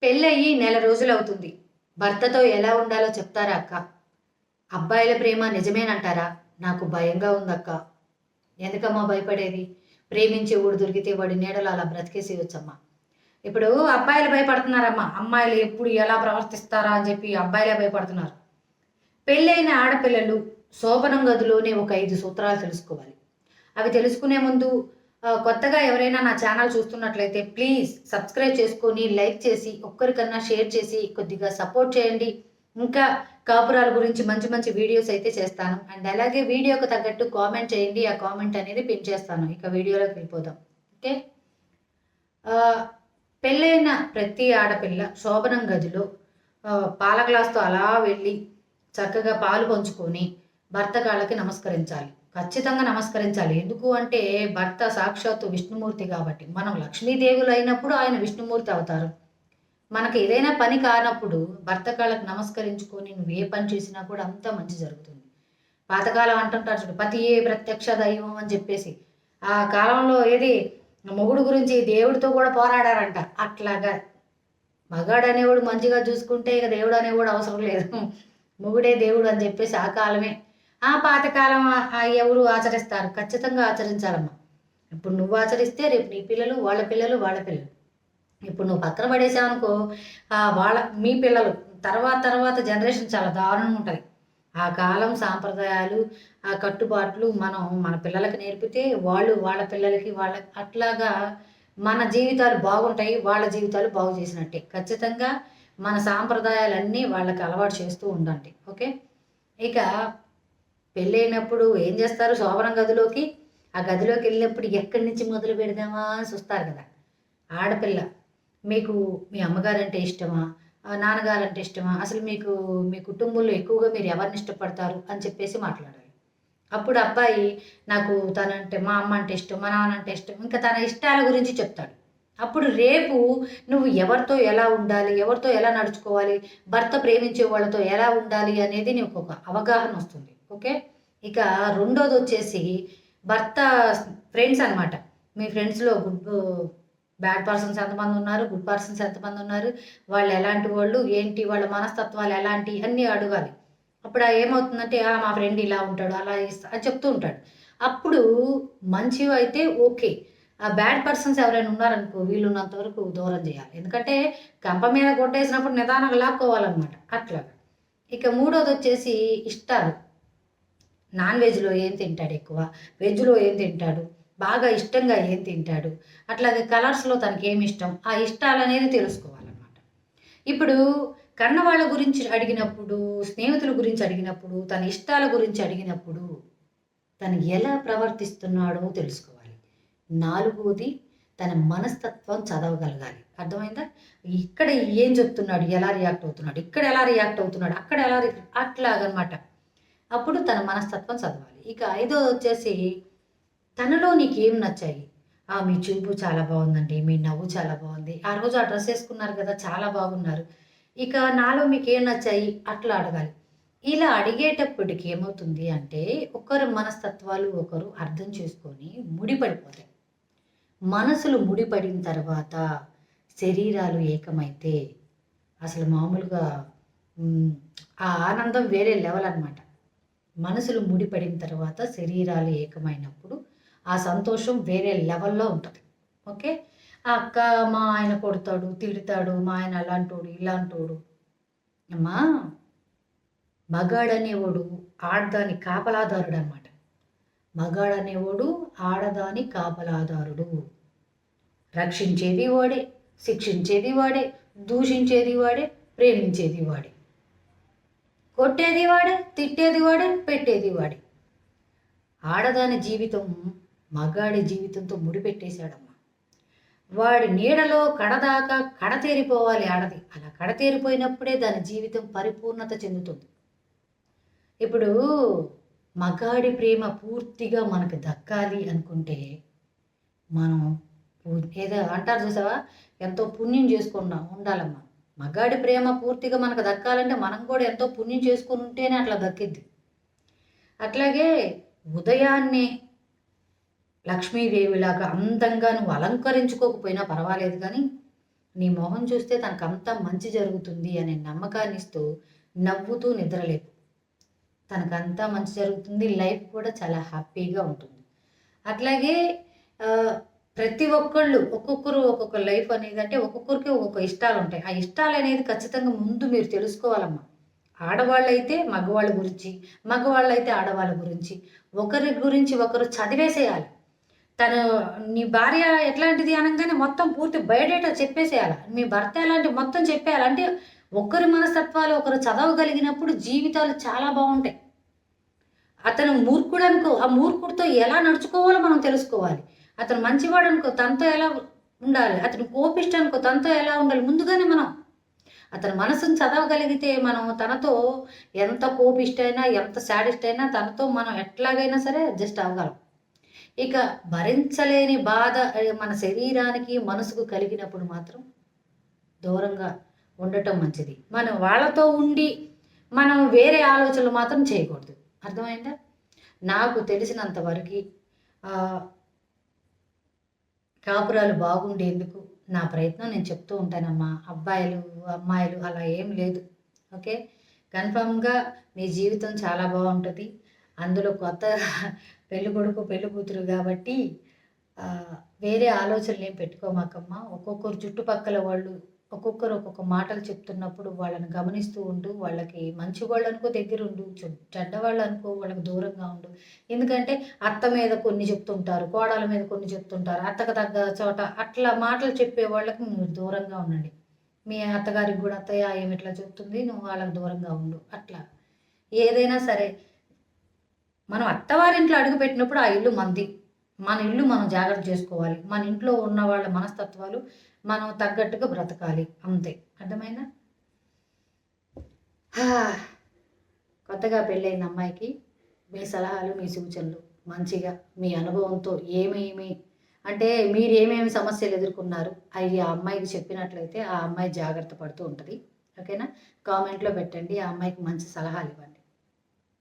పెళ్ళయ్యి నెల రోజులవుతుంది. భర్తతో ఎలా ఉండాలో చెప్తారా అక్క? అబ్బాయిల ప్రేమ నిజమేనంటారా? నాకు భయంగా ఉందక్క. ఎందుకమ్మా భయపడేది? ప్రేమించే ఊడు దొరికితే వాడి నీడలో అలా బ్రతికేసేయొచ్చమ్మా. ఇప్పుడు అబ్బాయిలు భయపడుతున్నారమ్మా. అమ్మాయిలు ఎప్పుడు ఎలా ప్రవర్తిస్తారా అని చెప్పి అబ్బాయిలే భయపడుతున్నారు. పెళ్ళైన ఆడపిల్లలు శోభనం గదిలోనే ఒక 5 సూత్రాలు తెలుసుకోవాలి. అవి తెలుసుకునే ముందు కొత్తగా ఎవరైనా నా ఛానల్ చూస్తున్నట్లయితే ప్లీజ్ సబ్స్క్రైబ్ చేసుకొని, లైక్ చేసి, ఒక్కరికన్నా షేర్ చేసి కొద్దిగా సపోర్ట్ చేయండి. ఇంకా కాపురాల గురించి మంచి మంచి వీడియోస్ అయితే చేస్తాను. అండ్ అలాగే వీడియోకి తగ్గట్టు కామెంట్ చేయండి. ఆ కామెంట్ అనేది పిన్ చేస్తాను. ఇక వీడియోలోకి వెళ్ళిపోదాం. ఓకే. ఆహ్, పెళ్ళైన ప్రతి ఆడపిల్ల శోభనం గదిలో పాల గ్లాస్‌తో అలా వెళ్ళి చక్కగా పాలు పంచుకొని భర్త కాళ్ళకి నమస్కరించాలి. ఖచ్చితంగా నమస్కరించాలి. ఎందుకు అంటే భర్త సాక్షాత్తు విష్ణుమూర్తి కాబట్టి. మనం లక్ష్మీదేవులైనప్పుడు ఆయన విష్ణుమూర్తి అవతారం. మనకి ఏదైనా పని కానప్పుడు భర్త కాళ్ళకి నమస్కరించుకొని నువ్వు ఏ పని చేసినా కూడా అంతా మంచి జరుగుతుంది. పాతకాలం అంటుంటారు చూడు, పతియే ప్రత్యక్ష దైవం అని చెప్పేసి. ఆ కాలంలో ఏది మొగుడు గురించి దేవుడితో కూడా పోరాడారంట. అట్లాగా మగాడనేవాడు మంచిగా చూసుకుంటే ఇక దేవుడు అనేవాడు అవసరం లేదు. మొగుడే దేవుడు అని చెప్పేసి ఆ కాలమే. ఆ పాతకాలం ఎవరు ఆచరిస్తారు? ఖచ్చితంగా ఆచరించాలమ్మా. ఇప్పుడు నువ్వు ఆచరిస్తే రేపు నీ పిల్లలు, వాళ్ళ పిల్లలు, వాళ్ళ పిల్లలు. ఇప్పుడు నువ్వు పక్కన పడేసావనుకో మీ పిల్లలు తర్వాత జనరేషన్ చాలా దారుణంగా ఉంటది. ఆ కాలం సాంప్రదాయాలు, ఆ కట్టుబాట్లు మనం మన పిల్లలకి నేర్పితే వాళ్ళు వాళ్ళ పిల్లలకి అట్లాగా మన జీవితాలు బాగుంటాయి. వాళ్ళ జీవితాలు బాగు చేసినట్టే. ఖచ్చితంగా మన సాంప్రదాయాలన్నీ వాళ్ళకి అలవాటు చేస్తూ ఉండండి. ఓకే. ఇక పెళ్ళైనప్పుడు ఏం చేస్తారు? శోభనం గదిలోకి, ఆ గదిలోకి వెళ్ళినప్పుడు ఎక్కడి నుంచి మొదలు పెడదామా అని చూస్తారు కదా! ఆడపిల్ల మీకు మీ అమ్మగారంటే ఇష్టమా? నాన్నగారంటే ఇష్టమా? అసలు మీకు మీ కుటుంబంలో ఎక్కువగా మీరు ఎవరిని ఇష్టపడతారు అని చెప్పేసి మాట్లాడాలి. అప్పుడు అబ్బాయి నాకు తనంటే మా అమ్మ అంటే ఇష్టం, మా నాన్న అంటే ఇష్టం. ఇంకా తన ఇష్టాల గురించి చెప్తాడు. అప్పుడు రేపు నువ్వు ఎవరితో ఎలా ఉండాలి? ఎవరితో ఎలా నడుచుకోవాలి? భర్త ప్రేమించే వాళ్ళతో ఎలా ఉండాలి అనేది నీకొక అవగాహన వస్తుంది. ఓకే. ఇక రెండోదొచ్చేసి భర్త ఫ్రెండ్స్ అనమాట. మీ ఫ్రెండ్స్‌లో బ్యాడ్ పర్సన్స్ ఎంతమందున్నారు? గుడ్ పర్సన్స్ ఎంతమందున్నారు? వాళ్ళు ఎలాంటి వాళ్ళు? ఏంటి? వాళ్ళ మనస్తత్వాలు ఎలాంటి? అన్నీ అడగాలి. అప్పుడు ఏమవుతుందంటే, మా ఫ్రెండ్ ఇలా ఉంటాడు, అలా అని చెప్తూ ఉంటాడు. అప్పుడు మంచివైతే ఓకే. ఆ బ్యాడ్ పర్సన్స్ ఎవరైనా ఉన్నారనుకో, వీలున్నంత వరకు దూరం జేయాలి. ఎందుకంటే, గంప మీద కొట్టేసినప్పుడు నిదానంగా లాక్కోవాలనమాట. అట్లాగా. ఇక మూడోదొచ్చేసి ఇష్టాలు. నాన్ వెజ్‌లో ఏం తింటాడు ఎక్కువ? వెజ్‌లో ఏం తింటాడు? బాగా ఇష్టంగా ఏం తింటాడు? అట్లాగే కలర్స్‌లో తనకేమిష్టం? ఆ ఇష్టాలనేది తెలుసుకోవాలనమాట. ఇప్పుడు కన్నవాళ్ళ గురించి అడిగినప్పుడు, స్నేహితుల గురించి అడిగినప్పుడు, తన ఇష్టాల గురించి అడిగినప్పుడు, తను ఎలా ప్రవర్తిస్తున్నాడో తెలుసుకోవాలి. నాలుగోది తన మనస్తత్వం చదవగలగాలి. అర్థమైందా? ఇక్కడ ఏం చెప్తున్నాడు? ఎలా రియాక్ట్ అవుతున్నాడు? ఇక్కడ ఎలా రియాక్ట్ అవుతున్నాడు? అక్కడ ఎలా అట్లాగనమాట. అప్పుడు తన మనస్తత్వం చదవాలి. ఇక ఐదోదొచ్చేసి తనలో నీకేం నచ్చాయి? మీ చూపు చాలా బావుందండి. మీ నవ్వు చాలా బావుంది. ఆ రోజు ఆ డ్రెస్ ఏసుకున్నారు కదా! చాలా బాగున్నారు. ఇక నాలో మీకేం నచ్చాయి? అట్లా అడగాలి. ఇలా అడిగేటప్పటికి ఏమవుతుంది అంటే, ఒకరి మనస్తత్వాలు ఒకరు అర్థం చేసుకొని ముడిపడిపోతాయి. మనసులు ముడిపడిన తర్వాత శరీరాలు ఏకమైతే అసలు మామూలుగా హ్మ్. ఆ ఆనందం వేరే లెవెల్ అనమాట. మనసులు ముడిపడిన తర్వాత శరీరాలు ఏకమైనప్పుడు ఆ సంతోషం వేరే లెవెల్‌లో ఉంటది. ఓకే. ఆ అక్క మా ఆయన కొడతాడు, తిడతాడు, మా ఆయన అలాంటోడు, ఇలాంటోడు. అమ్మా మగాడనేవాడు ఆడదాని కాపలాదారుడనమాట. మగాడనేవాడు ఆడదాని కాపలాదారుడు. రక్షించేది వాడే, శిక్షించేది వాడే, దూషించేది వాడే, ప్రేమించేది వాడే. కొట్టేది వాడే, తిట్టేది వాడే, పెట్టేది వాడే. ఆడదాని జీవితం మగాడి జీవితంతో ముడిపెట్టేశాడమ్మా. వాడి నీడలో కడదాకా కడతేరిపోవాలి ఆడది. అలా కడతేరిపోయినప్పుడే దాని జీవితం పరిపూర్ణత చెందుతుంది. ఇప్పుడు మగాడి ప్రేమ పూర్తిగా మనకు దక్కాలి అనుకుంటే, మనం ఏదో అంటారు చూసావా? ఎంతో పుణ్యం చేసుకున్నా ఉండాలమ్మా. మగాడి ప్రేమ పూర్తిగా మనకు దక్కాలంటే మనం కూడా ఎంతో పుణ్యం చేసుకొని ఉంటేనే అట్లా దక్కిద్ది. అట్లాగే ఉదయాన్నే లక్ష్మీదేవిలాగా అందంగా నువ్వు అలంకరించుకోకపోయినా పర్వాలేదు కానీ, నీ మొహం చూస్తే తనకంతా మంచి జరుగుతుంది అనే నమ్మకాన్ని ఇస్తూ నవ్వుతూ నిద్రలేపు. తనకంతా మంచి జరుగుతుంది. లైఫ్ కూడా చాలా హ్యాపీగా ఉంటుంది. అట్లాగే ఆహ్, ప్రతి ఒక్కళ్ళు ఒక్కొక్కరు ఒక్కొక్క లైఫ్ అనేది అంటే ఒక్కొక్కరికి ఒక్కొక్క ఇష్టాలుంటాయి. ఆ ఇష్టాలనేది ఖచ్చితంగా ముందు మీరు తెలుసుకోవాలమ్మా. ఆడవాళ్ళైతే మగవాళ్ళ గురించి, మగవాళ్ళైతే ఆడవాళ్ళ గురించి, ఒకరి గురించి ఒకరు చదివేసేయాలి. తను నీ భార్య ఎట్లాంటిది అనంగానే మొత్తం పూర్తి బయోడేటా చెప్పేసేయాల. మీ భర్త ఎలాంటి మొత్తం చెప్పేయాలి. అంటే ఒకరి మనస్తత్వాలు ఒకరు చదవగలిగినప్పుడు జీవితాలు చాలా బావుంటాయి. అతను మూర్ఖుడనుకో, ఆ మూర్ఖుడితో ఎలా నడుచుకోవాలో మనం తెలుసుకోవాలి. అతను మంచివాడనుకో, తనతో ఎలా ఉండాలి. అతను కోపిష్టనుకో, తనతో ఎలా ఉండాలి. ముందుగానే మనం అతని మనసుని చదవగలిగితే మనం తనతో ఎంత కోపిష్టైనా, ఎంత శాడిస్ట్ అయినా తనతో మనం ఎట్లాగైనా సరే అడ్జస్ట్ అవ్వగలం. ఇక భరించలేని బాధ మన శరీరానికి, మనసుకు కలిగినప్పుడు మాత్రం దూరంగా ఉండటం మంచిది. మనం వాళ్ళతో ఉండి, మనం వేరే ఆలోచనలు మాత్రం చేయకూడదు. అర్థమైందా? నాకు తెలిసినంత వరకి ఆహ్, కాపురాలు బాగుండేందుకు నా ప్రయత్నం నేను చెప్తూ ఉంటానమ్మా. అబ్బాయిలు, అమ్మాయిలు అలా ఏం లేదు. ఓకే. కన్ఫర్మ్‌గా మీ జీవితం చాలా బావుంటది. అందులో కొత్తగా పెళ్ళికొడుకు, పెళ్ళికూతురు గాబట్టి ఆహ్, వేరే ఆలోచనలేం పెట్టుకోమాకమ్మా. ఒక్కొక్కరు చుట్టుపక్కల వాళ్ళు ఒక్కొక్కరు ఒక్కొక్క మాటలు చెప్తున్నప్పుడు వాళ్ళని గమనిస్తూ ఉండు. వాళ్ళకి మంచివాళ్ళనుకో దగ్గరుండు. చెడ్డవాళ్ళనుకో వాళ్ళకి దూరంగా ఉండు. ఎందుకంటే అత్త మీద కొన్ని చెప్తుంటారు. కోడల మీద కొన్ని చెప్తుంటారు. అత్తకు తగ్గ చోట అట్లా మాటలు చెప్పే వాళ్ళకి మీరు దూరంగా ఉండండి. మీ అత్తగారికి గూడా అత్తయ్య ఈమె ఇట్లా చెప్తుంది. నువ్వు వాళ్ళకి దూరంగా ఉండు. అట్లా. ఏదైనా సరే మనం అత్తవారింట్లో అడుగుపెట్టినప్పుడు ఆ ఇల్లు మనది. మన ఇల్లు మనం జాగ్రత్త జేసుకోవాలి. మన ఇంట్లో ఉన్న వాళ్ళ మనస్తత్వాలు మనం తగ్గట్టుగా బ్రతకాలి. అంతే. అర్థమైందా? కొత్తగా పెళ్ళైన అమ్మాయికి మీ సలహాలు, మీ సూచనలు మంచిగా మీ అనుభవంతో ఏమేమి అంటే మీరేమేమి సమస్యలు ఎదుర్కొన్నారు అయి ఆ అమ్మాయికి చెప్పినట్లయితే ఆ అమ్మాయి జాగ్రత్త పడుతూ ఉంటది. ఓకేనా? కామెంట్‌లో పెట్టండి. ఆ అమ్మాయికి మంచి సలహాలివ్వండి.